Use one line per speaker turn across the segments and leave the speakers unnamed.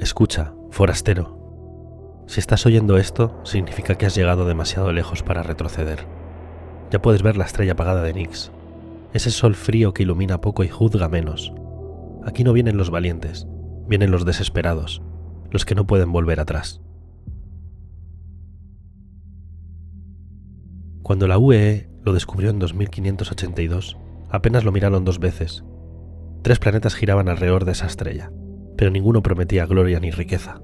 Escucha, forastero. Si estás oyendo esto, significa que has llegado demasiado lejos para retroceder. Ya puedes ver la estrella apagada de Nyx. Ese sol frío que ilumina poco y juzga menos. Aquí no vienen los valientes, vienen los desesperados, los que no pueden volver atrás. Cuando la UEE lo descubrió en 2582, apenas lo miraron 2 veces. 3 planetas giraban alrededor de esa estrella, pero ninguno prometía gloria ni riqueza.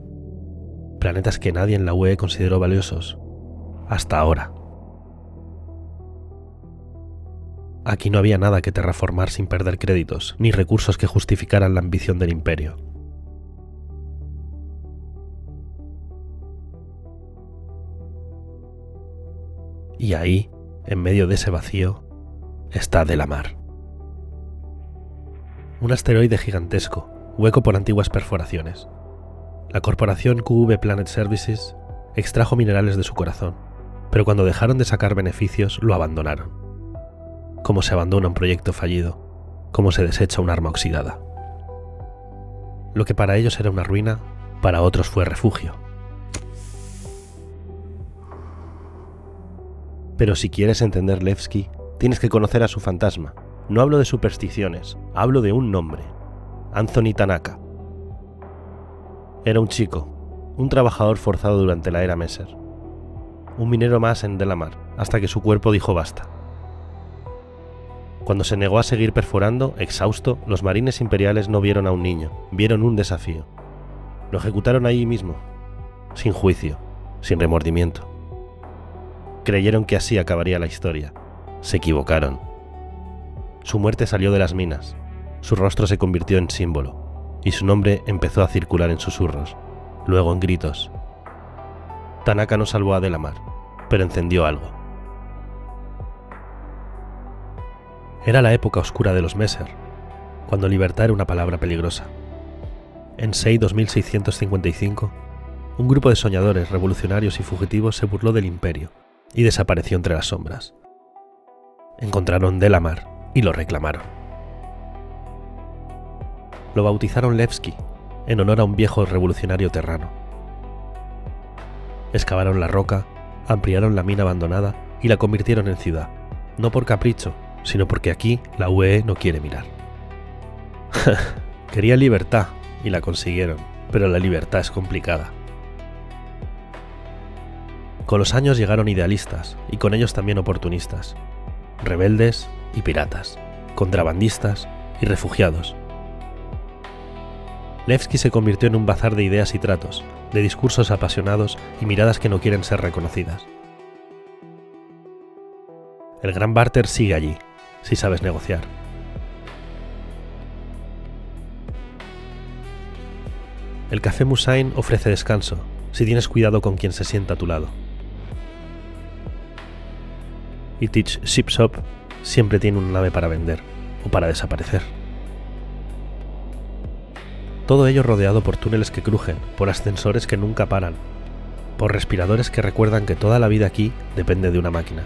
Planetas que nadie en la UEE consideró valiosos, hasta ahora. Aquí no había nada que terraformar sin perder créditos, ni recursos que justificaran la ambición del imperio. Y ahí, en medio de ese vacío, está Delamar. Un asteroide gigantesco, hueco por antiguas perforaciones. La corporación QV Planet Services extrajo minerales de su corazón, pero cuando dejaron de sacar beneficios, lo abandonaron. Como se abandona un proyecto fallido, como se desecha un arma oxidada. Lo que para ellos era una ruina, para otros fue refugio. Pero si quieres entender Levski, tienes que conocer a su fantasma. No hablo de supersticiones, hablo de un nombre: Anthony Tanaka. Era un chico, un trabajador forzado durante la era Messer. Un minero más en Delamar, hasta que su cuerpo dijo basta. Cuando se negó a seguir perforando, exhausto, los marines imperiales no vieron a un niño, vieron un desafío. Lo ejecutaron allí mismo, sin juicio, sin remordimiento. Creyeron que así acabaría la historia. Se equivocaron. Su muerte salió de las minas, su rostro se convirtió en símbolo, y su nombre empezó a circular en susurros, luego en gritos. Tanaka no salvó a Delamar, pero encendió algo. Era la época oscura de los Messer, cuando libertad era una palabra peligrosa. En SEI 2655, un grupo de soñadores, revolucionarios y fugitivos se burló del imperio y desapareció entre las sombras. Encontraron Delamar y lo reclamaron. Lo bautizaron Levski, en honor a un viejo revolucionario terrano. Excavaron la roca, ampliaron la mina abandonada y la convirtieron en ciudad, no por capricho, sino porque aquí la UEE no quiere mirar. Querían libertad y la consiguieron, pero la libertad es complicada. Con los años llegaron idealistas y con ellos también oportunistas, rebeldes y piratas, contrabandistas y refugiados. Levski se convirtió en un bazar de ideas y tratos, de discursos apasionados y miradas que no quieren ser reconocidas. El gran barter sigue allí, si sabes negociar. El Café Musain ofrece descanso, si tienes cuidado con quien se sienta a tu lado. Y Teach Ship Shop siempre tiene una nave para vender, o para desaparecer. Todo ello rodeado por túneles que crujen, por ascensores que nunca paran, por respiradores que recuerdan que toda la vida aquí depende de una máquina.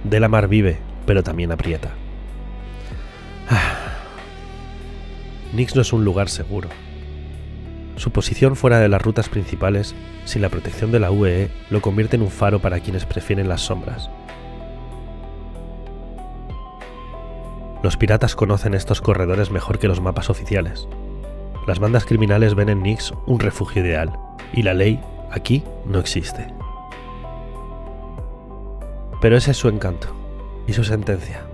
Delamar vive, pero también aprieta. Nyx no es un lugar seguro. Su posición fuera de las rutas principales, sin la protección de la UEE, lo convierte en un faro para quienes prefieren las sombras. Los piratas conocen estos corredores mejor que los mapas oficiales. Las bandas criminales ven en Nyx un refugio ideal, y la ley aquí no existe. Pero ese es su encanto, y su sentencia.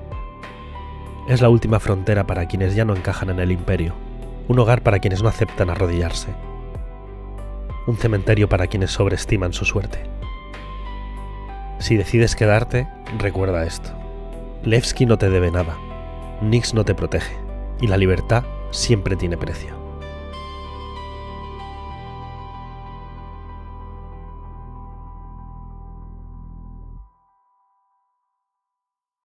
Es la última frontera para quienes ya no encajan en el imperio, un hogar para quienes no aceptan arrodillarse, un cementerio para quienes sobreestiman su suerte. Si decides quedarte, recuerda esto: Levski no te debe nada, Nyx no te protege, y la libertad siempre tiene precio.